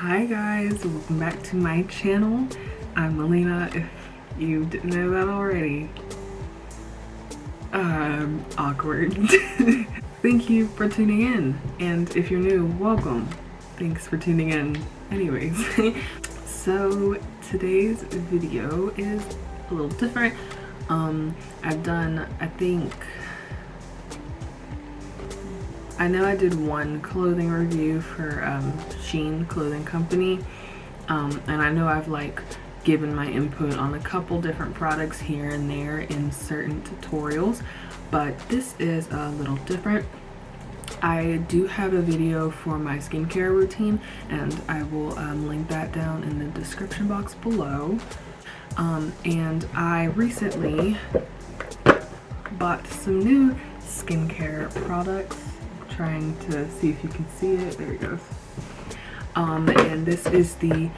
Hi guys, welcome back to my channel. I'm Melina, if you didn't know that already. Awkward. Thank you for tuning in, and if you're new, welcome. Thanks for tuning in anyways. So today's video is a little different. I know I did one clothing review for Shein clothing company, and I know I've given my input on a couple different products here and there in certain tutorials, but this is a little different. I do have a video for my skincare routine, and I will link that down in the description box below. And I recently bought some new skincare products. Trying to see if you can see it. There it goes. And this is the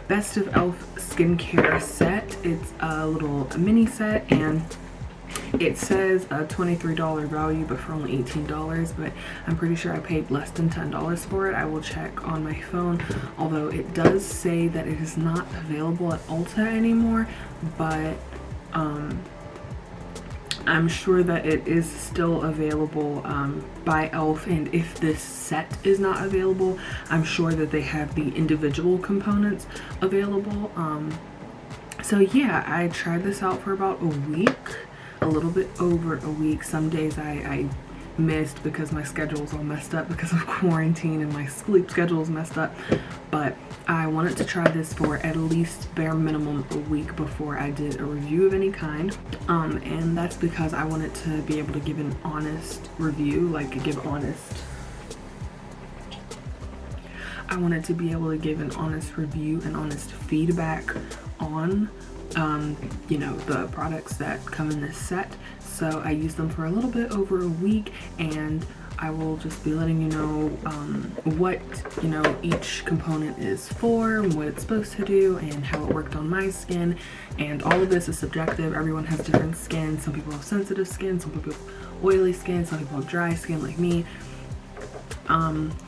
Best of e.l.f. skincare set. It's a little mini set, and it says a $23 value, but for only $18. But I'm pretty sure I paid less than $10 for it. I will check on my phone, although it does say that it is not available at Ulta anymore, but I'm sure that it is still available by e.l.f. and if this set is not available, I'm sure that they have the individual components available. So yeah, I tried this out for about a week, a little bit over a week. Some days I missed because my schedule was all messed up because of quarantine, and my sleep schedule is messed up, but I wanted to try this for at least bare minimum a week before I did a review of any kind, and that's because I wanted to be able to give an honest review, I wanted to be able to give an honest review and honest feedback on you know, the products that come in this set. So I used them for a little bit over a week, and I will just be letting you know what, you know, each component is for and what it's supposed to do and how it worked on my skin. And all of this is subjective. Everyone has different skin. Some people have sensitive skin, some people have oily skin, some people have dry skin like me.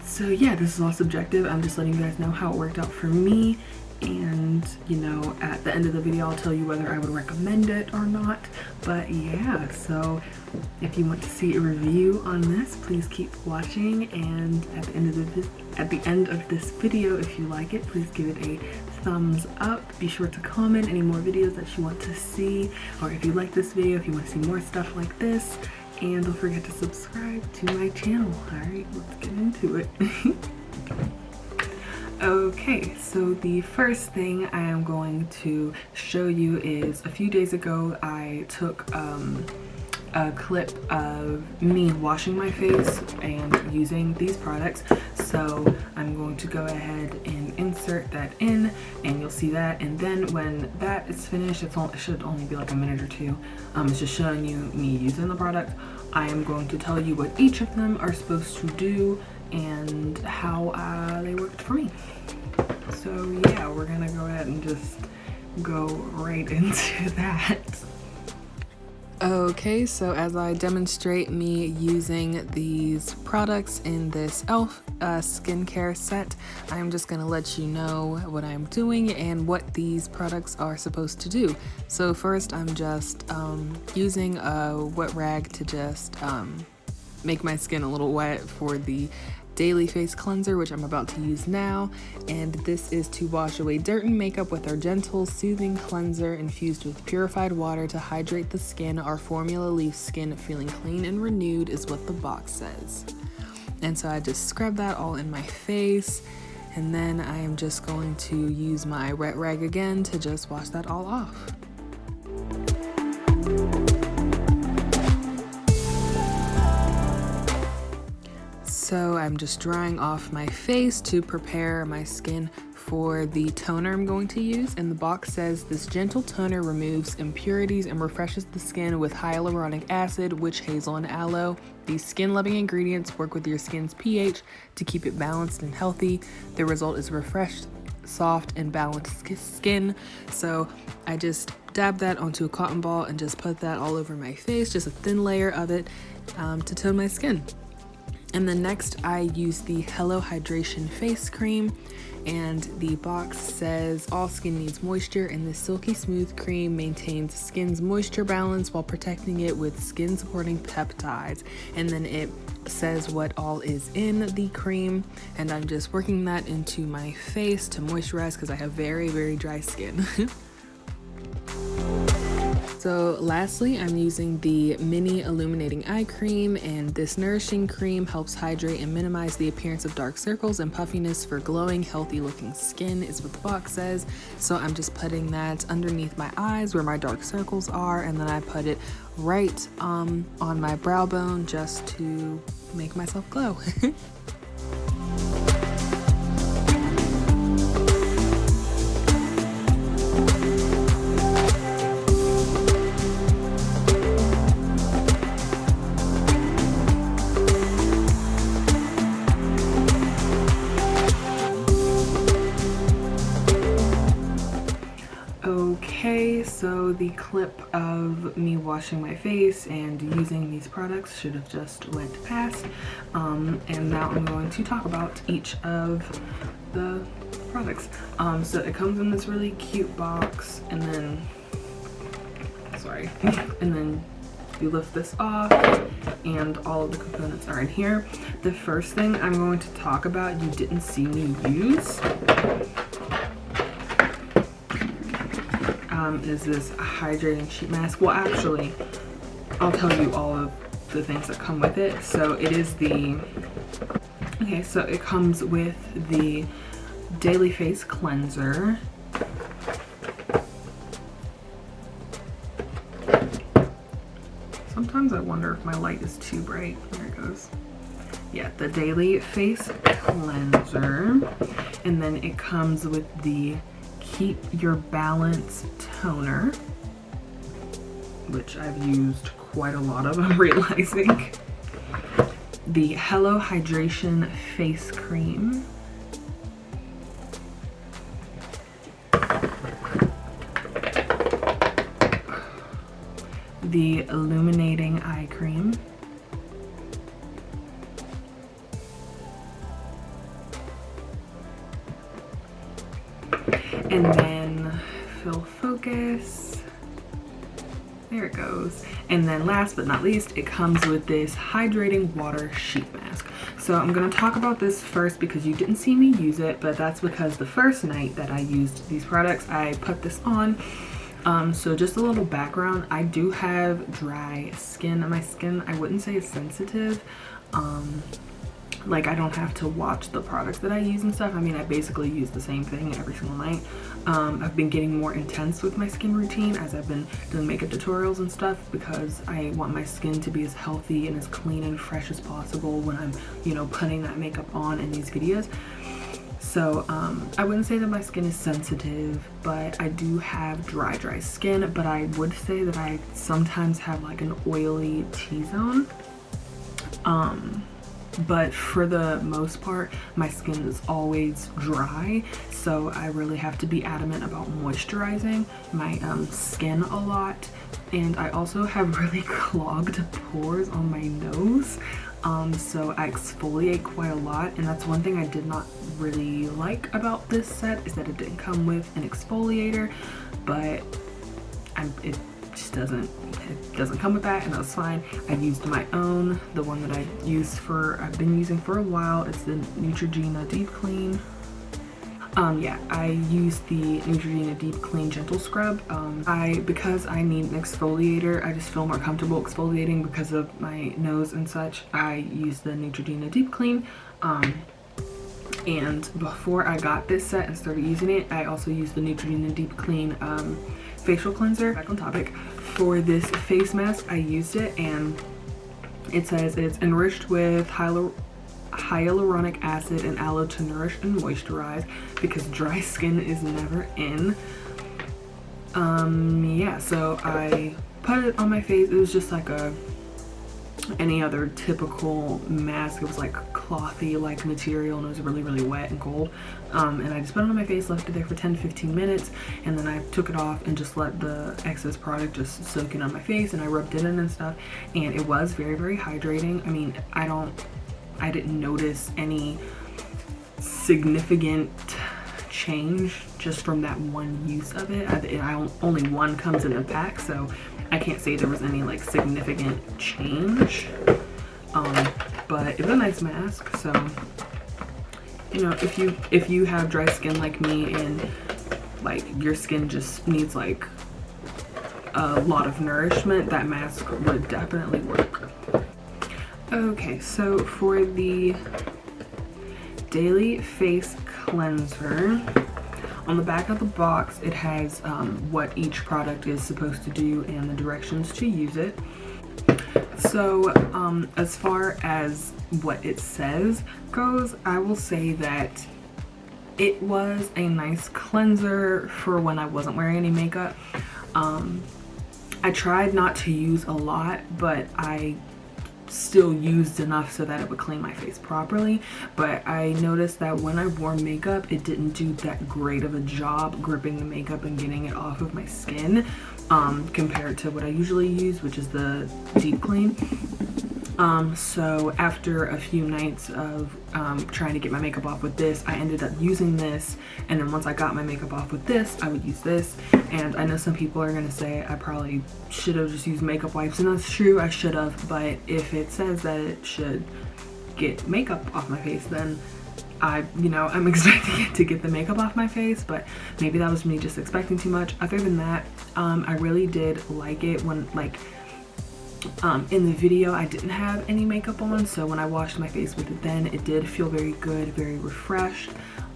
So yeah, this is all subjective. I'm just letting you guys know how it worked out for me, and you know, at the end of the video I'll tell you whether I would recommend it or not. But yeah, so if you want to see a review on this, please keep watching, and at the end of this video, if you like it, please give it a thumbs up. Be sure to comment any more videos that you want to see, or if you like this video, if you want to see more stuff like this, and don't forget to subscribe to my channel. Alright, let's get into it. Okay, so the first thing I am going to show you is a few days ago I took a clip of me washing my face and using these products. So I'm going to go ahead and insert that in, and you'll see that. And then when that is finished, it should only be like a minute or two. It's just showing you me using the product. I am going to tell you what each of them are supposed to do and how they worked for me. So yeah, we're gonna go ahead and just go right into that. Okay, so as I demonstrate me using these products in this e.l.f. skincare set, I'm just gonna let you know what I'm doing and what these products are supposed to do. So first, I'm just using a wet rag to just make my skin a little wet for the daily face cleanser, which I'm about to use now. And this is to wash away dirt and makeup with our gentle soothing cleanser infused with purified water to hydrate the skin. Our formula leaves skin feeling clean and renewed, is what the box says. And so I just scrub that all in my face, and then I am just going to use my wet rag again to just wash that all off. So I'm just drying off my face to prepare my skin for the toner I'm going to use. And the box says this gentle toner removes impurities and refreshes the skin with hyaluronic acid, witch hazel, and aloe. These skin-loving ingredients work with your skin's pH to keep it balanced and healthy. The result is refreshed, soft, and balanced skin. So I just dab that onto a cotton ball and just put that all over my face, just a thin layer of it to tone my skin. And then next I use the Hello Hydration Face Cream, and the box says all skin needs moisture, and this silky smooth cream maintains skin's moisture balance while protecting it with skin supporting peptides. And then it says what all is in the cream, and I'm just working that into my face to moisturize because I have very, very dry skin. So lastly, I'm using the Mini Illuminating Eye Cream, and this nourishing cream helps hydrate and minimize the appearance of dark circles and puffiness for glowing, healthy looking skin, is what the box says. So I'm just putting that underneath my eyes where my dark circles are, and then I put it right on my brow bone just to make myself glow. Okay, so the clip of me washing my face and using these products should have just went past, and now I'm going to talk about each of the products. So it comes in this really cute box, and then and then you lift this off and all of the components are in here. The first thing I'm going to talk about, you didn't see me use, is this hydrating sheet mask. Well, actually, I'll tell you all of the things that come with it. So it is so it comes with the Daily Face Cleanser. Sometimes I wonder if my light is too bright. There it goes. Yeah, the Daily Face Cleanser. And then it comes with the Keep Your Balance Toner, which I've used quite a lot of, I'm realizing. The Hello Hydration Face Cream. The Illuminating Eye Cream. And then fill focus. There it goes. And then last but not least, it comes with this hydrating water sheet mask. So I'm gonna talk about this first because you didn't see me use it, but that's because the first night that I used these products, I put this on. So just a little background, I do have dry skin. My skin, I wouldn't say is sensitive. Like, I don't have to watch the products that I use and stuff. I mean, I basically use the same thing every single night. I've been getting more intense with my skin routine as I've been doing makeup tutorials and stuff, because I want my skin to be as healthy and as clean and fresh as possible when I'm, you know, putting that makeup on in these videos. So I wouldn't say that my skin is sensitive, but I do have dry skin. But I would say that I sometimes have like an oily T-zone. But for the most part, my skin is always dry, so I really have to be adamant about moisturizing my skin a lot. And I also have really clogged pores on my nose, so I exfoliate quite a lot, and that's one thing I did not really like about this set, is that it didn't come with an exfoliator, but it just doesn't come with that, and that's fine. I used my own, the one that I've been using for a while. It's the Neutrogena Deep Clean. Yeah, I used the Neutrogena Deep Clean Gentle Scrub. Because I need an exfoliator, I just feel more comfortable exfoliating because of my nose and such. I use the Neutrogena Deep Clean. And before I got this set and started using it, I also used the Neutrogena Deep Clean facial cleanser. Back on topic, for this face mask, I used it, and it says it's enriched with hyaluronic acid and aloe to nourish and moisturize, because dry skin is never in. Yeah, so I put it on my face. It was just like any other typical mask. It was like clothy like material, and it was really wet and cold. And I just put it on my face, left it there for 10-15 minutes, and then I took it off and just let the excess product just soak in on my face, and I rubbed it in and stuff, and it was very hydrating. I mean, I didn't notice any significant change just from that one use of it. Only one comes in the pack, so I can't say there was any like significant change. But it was a nice mask. So, you know, if you have dry skin like me and like your skin just needs like a lot of nourishment, that mask would definitely work. Okay, so for the daily face cleanser, on the back of the box it has what each product is supposed to do and the directions to use it. So as far as what it says goes, I will say that it was a nice cleanser for when I wasn't wearing any makeup. I tried not to use a lot, but I still used enough so that it would clean my face properly. But I noticed that when I wore makeup, it didn't do that great of a job gripping the makeup and getting it off of my skin compared to what I usually use, which is the deep clean. So after a few nights of trying to get my makeup off with this, I ended up using this, and then once I got my makeup off with this, I would use this. And I know some people are gonna say I probably should have just used makeup wipes, and that's true, I should have, but if it says that it should get makeup off my face, then I'm expecting it to get the makeup off my face. But maybe that was me just expecting too much. Other than that, I really did like it when in the video I didn't have any makeup on, so when I washed my face with it then, it did feel very good, very refreshed,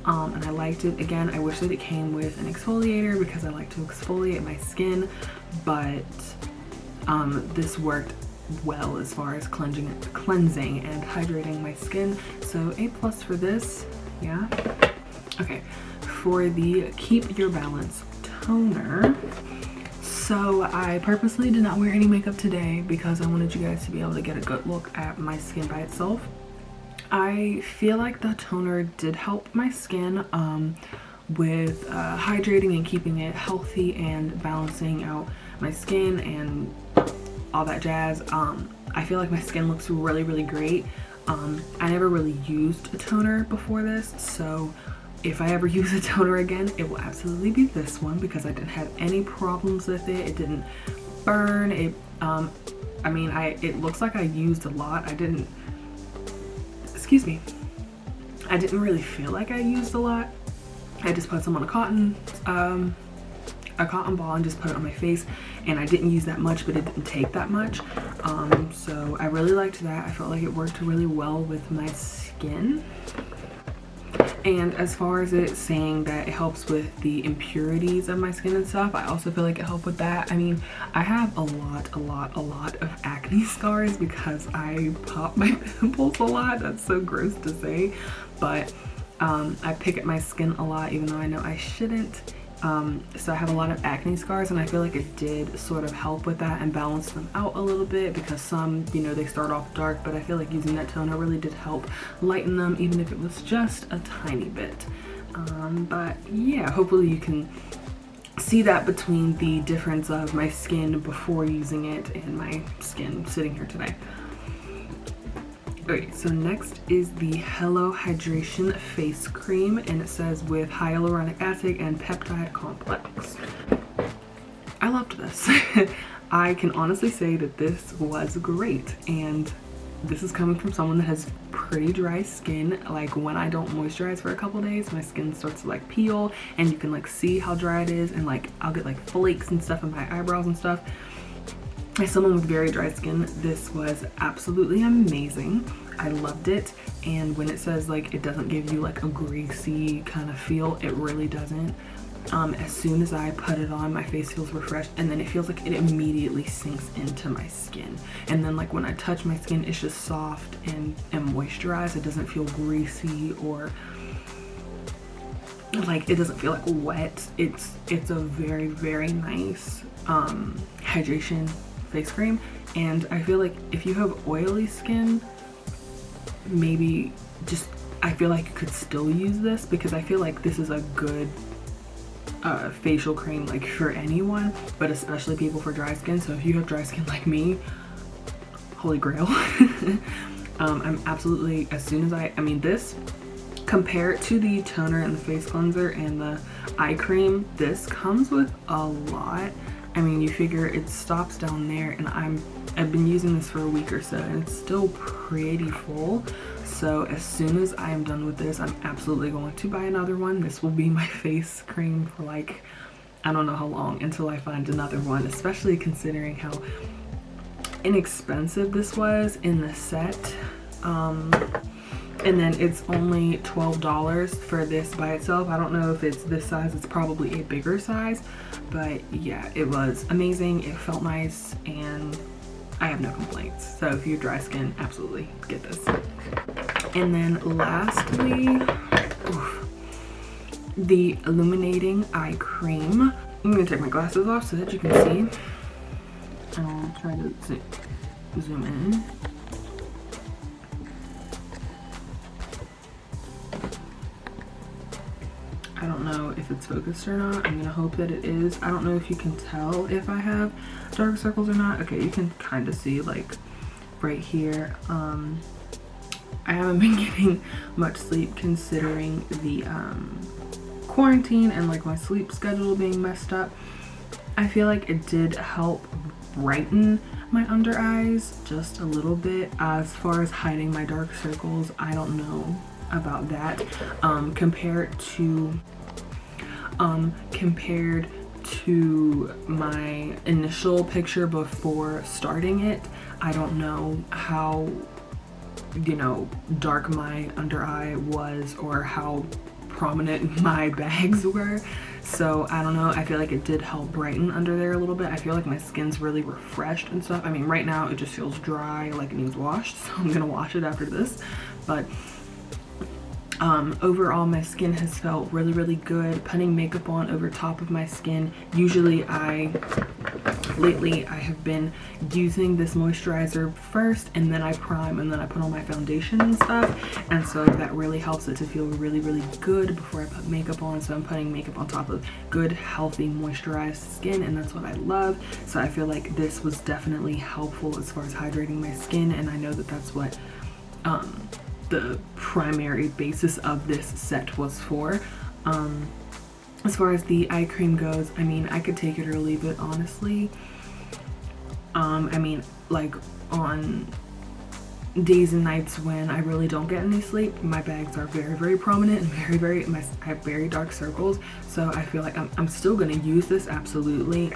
and I liked it. Again, I wish that it came with an exfoliator because I like to exfoliate my skin, but this worked well as far as cleansing and hydrating my skin, so A+ for this. Yeah. Okay, for the Keep Your Balance toner, so I purposely did not wear any makeup today because I wanted you guys to be able to get a good look at my skin by itself. I feel like the toner did help my skin with hydrating and keeping it healthy and balancing out my skin and all that jazz. I feel like my skin looks really, really great. I never really used a toner before this, so if I ever use a toner again, it will absolutely be this one because I didn't have any problems with it. It didn't burn. It looks like I used a lot. I didn't really feel like I used a lot. I just put some on a cotton ball and just put it on my face, and I didn't use that much, but it didn't take that much. So I really liked that. I felt like it worked really well with my skin. And as far as it saying that it helps with the impurities of my skin and stuff, I also feel like it helped with that. I mean, I have a lot of acne scars because I pop my pimples a lot. That's so gross to say, but I pick at my skin a lot even though I know I shouldn't. So I have a lot of acne scars, and I feel like it did sort of help with that and balance them out a little bit because some, they start off dark, but I feel like using that toner really did help lighten them, even if it was just a tiny bit. But yeah, hopefully you can see that between the difference of my skin before using it and my skin sitting here today. Okay, so next is the Hello Hydration Face Cream, and it says with hyaluronic acid and peptide complex. I loved this. I can honestly say that this was great, and this is coming from someone that has pretty dry skin. Like when I don't moisturize for a couple days, my skin starts to like peel, and you can like see how dry it is, and like I'll get like flakes and stuff in my eyebrows and stuff. As someone with very dry skin, this was absolutely amazing. I loved it, and when it says like it doesn't give you like a greasy kind of feel, it really doesn't. As soon as I put it on, my face feels refreshed, and then it feels like it immediately sinks into my skin. And then like when I touch my skin, it's just soft and moisturized. It doesn't feel greasy or like it doesn't feel like wet. It's a very, very nice hydration face cream, and I feel like if you have oily skin, maybe just I feel like you could still use this because I feel like this is a good facial cream like for anyone, but especially people for dry skin. So if you have dry skin like me, holy grail. I'm absolutely, as soon as I mean this, compared to the toner and the face cleanser and the eye cream, this comes with a lot. I mean, you figure it stops down there, and I've been using this for a week or so, and it's still pretty full. So as soon as I am done with this, I'm absolutely going to buy another one. This will be my face cream for like, I don't know how long until I find another one, especially considering how inexpensive this was in the set. And then it's only $12 for this by itself. I don't know if it's this size, it's probably a bigger size, but yeah, it was amazing. It felt nice, and I have no complaints. So if you're dry skin, absolutely get this. And then lastly, the illuminating eye cream. I'm gonna take my glasses off so that you can see. I'll try to zoom in. I don't know if it's focused or not. I'm gonna hope that it is. I don't know if you can tell if I have dark circles or not. Okay, you can kind of see like right here. I haven't been getting much sleep considering the quarantine and like my sleep schedule being messed up. I feel like it did help brighten my under eyes just a little bit. As far as hiding my dark circles, I don't know about that. Compared to my initial picture before starting it, I don't know how, you know, dark my under eye was or how prominent my bags were. So I don't know, I feel like it did help brighten under there a little bit. I feel like my skin's really refreshed and stuff. I mean, right now it just feels dry, like it needs washed, so I'm gonna wash it after this. But overall, my skin has felt really, really good. Putting makeup on over top of my skin, usually lately I have been using this moisturizer first, and then I prime, and then I put on my foundation and stuff, and so that really helps it to feel really, really good before I put makeup on. So I'm putting makeup on top of good, healthy, moisturized skin, and that's what I love. So I feel like this was definitely helpful as far as hydrating my skin, and I know that that's what the primary basis of this set was for. As far as the eye cream goes, I mean, I could take it or leave it, honestly. I mean, like on days and nights when I really don't get any sleep, my bags are very, very prominent and I have very dark circles. So I feel like I'm still gonna use this, absolutely.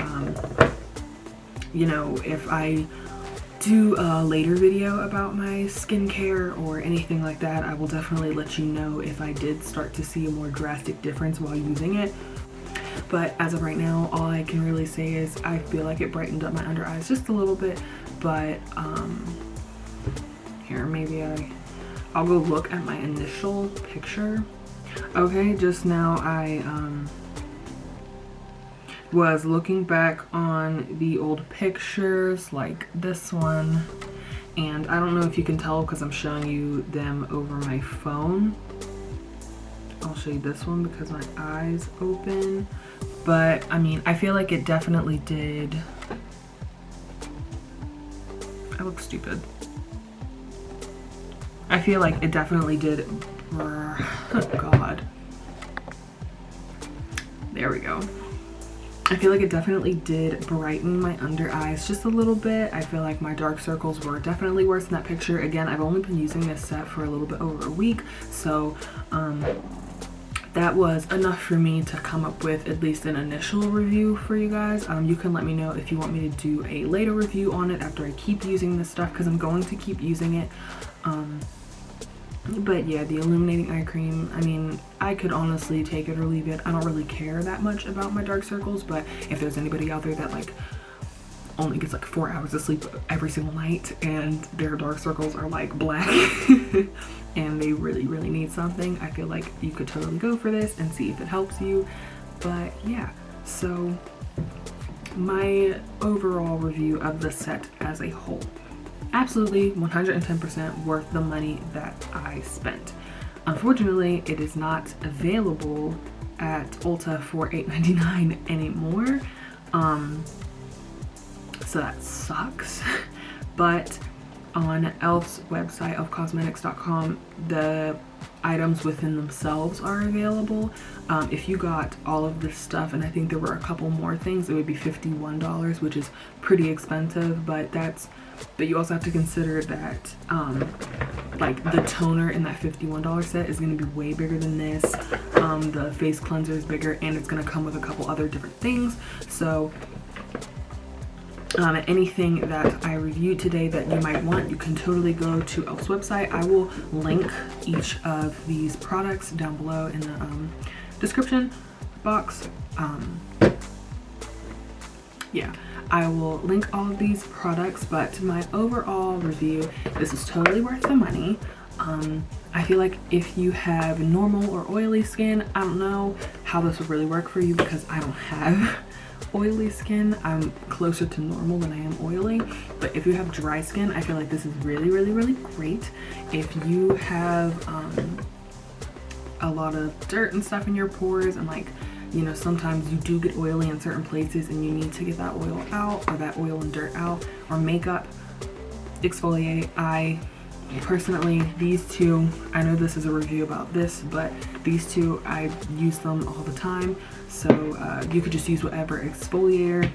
You know, if I do a later video about my skincare or anything like that, I will definitely let you know if I did start to see a more drastic difference while using it. But as of right now, all I can really say is I feel like it brightened up my under eyes just a little bit. But here, maybe I'll go look at my initial picture. Okay, just now I was looking back on the old pictures like this one, and I don't know if you can tell because I'm showing you them over my phone. I'll show you this one because my eyes open, but I mean, I feel like it definitely did. I look stupid. I feel like it definitely did. Oh God, there we go. I feel like it definitely did brighten my under eyes just a little bit. I feel like my dark circles were definitely worse in that picture. Again, I've only been using this set for a little bit over a week, so that was enough for me to come up with at least an initial review for you guys. You can let me know if you want me to do a later review on it after I keep using this stuff, because I'm going to keep using it. But yeah, the illuminating eye cream, I mean, I could honestly take it or leave it. I don't really care that much about my dark circles, but if there's anybody out there that like only gets like 4 hours of sleep every single night and their dark circles are like black and they really, really need something, I feel like you could totally go for this and see if it helps you. But yeah, so my overall review of the set as a whole: absolutely 110% worth the money that I spent. Unfortunately, it is not available at Ulta for $8.99 anymore. So that sucks. But on e.l.f's website, elfcosmetics.com, the items within themselves are available. If you got all of this stuff, and I think there were a couple more things, it would be $51, which is pretty expensive, but you also have to consider that like the toner in that $51 set is going to be way bigger than this. The face cleanser is bigger, and it's going to come with a couple other different things. So anything that I reviewed today that you might want, you can totally go to e.l.f's website. I will link each of these products down below in the description box. Yeah, I will link all of these products, but my overall review, this is totally worth the money. I feel like if you have normal or oily skin, I don't know how this would really work for you because I don't have oily skin. I'm closer to normal than I am oily, but if you have dry skin, I feel like this is really, really, really great. If you have a lot of dirt and stuff in your pores, and like, you know, sometimes you do get oily in certain places and you need to get that oil out, or that oil and dirt out, or makeup, exfoliate. I personally, these two, I know this is a review about this, but these two, I use them all the time. So you could just use whatever exfoliator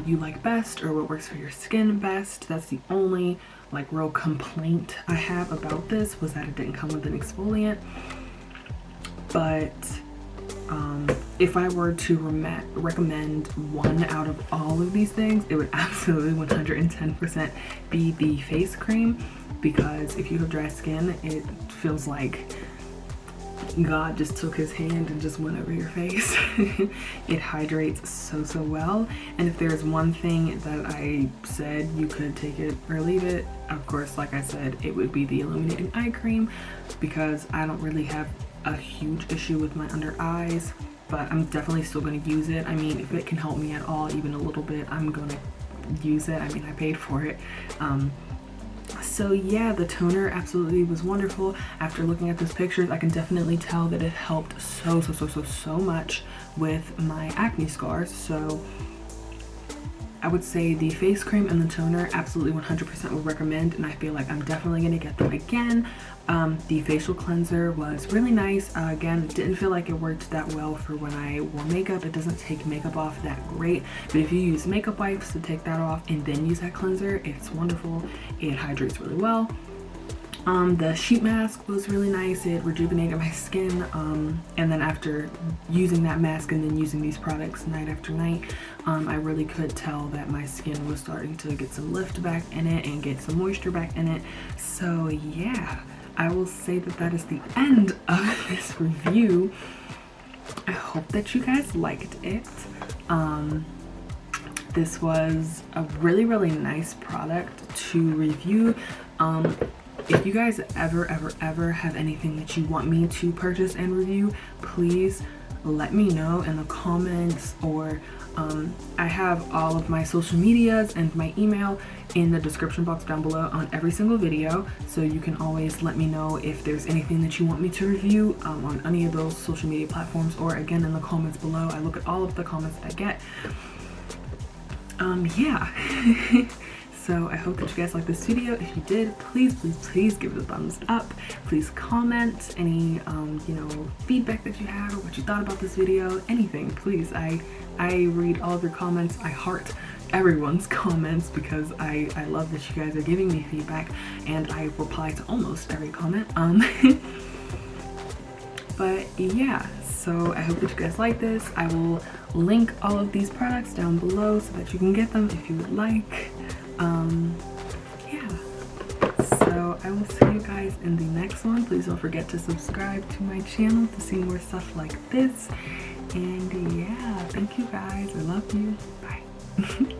you like best, or what works for your skin best. That's the only like real complaint I have about this, was that it didn't come with an exfoliant. But if I were to recommend one out of all of these things, it would absolutely 110% be the face cream, because if you have dry skin, it feels like God just took his hand and just went over your face. It hydrates so well, and if there's one thing that I said you could take it or leave it, of course, like I said, it would be the illuminating eye cream, because I don't really have a huge issue with my under eyes, but I'm definitely still going to use it. I mean, if it can help me at all, even a little bit, I'm going to use it. I mean, I paid for it. So yeah, the toner absolutely was wonderful. After looking at those pictures, I can definitely tell that it helped so much with my acne scars. So I would say the face cream and the toner absolutely 100% would recommend, and I feel like I'm definitely going to get them again. The facial cleanser was really nice. Again, it didn't feel like it worked that well for when I wore makeup. It doesn't take makeup off that great, but if you use makeup wipes to take that off and then use that cleanser, it's wonderful. It hydrates really well. The sheet mask was really nice. It rejuvenated my skin, and then after using that mask and then using these products night after night, I really could tell that my skin was starting to get some lift back in it and get some moisture back in it. So yeah, I will say that that is the end of this review. I hope that you guys liked it. This was a really nice product to review. If you guys ever have anything that you want me to purchase and review, please let me know in the comments, or I have all of my social medias and my email in the description box down below on every single video, so you can always let me know if there's anything that you want me to review on any of those social media platforms, or again in the comments below. I look at all of the comments I get. Yeah. So I hope that you guys liked this video. If you did, please give it a thumbs up. Please comment any you know, feedback that you have, or what you thought about this video, anything, please. I read all of your comments. I heart everyone's comments because I love that you guys are giving me feedback, and I reply to almost every comment. But yeah, so I hope that you guys like this. I will link all of these products down below so that you can get them if you would like. Yeah, so I will see you guys in the next one. Please don't forget to subscribe to my channel to see more stuff like this. And yeah, thank you guys. I love you. Bye.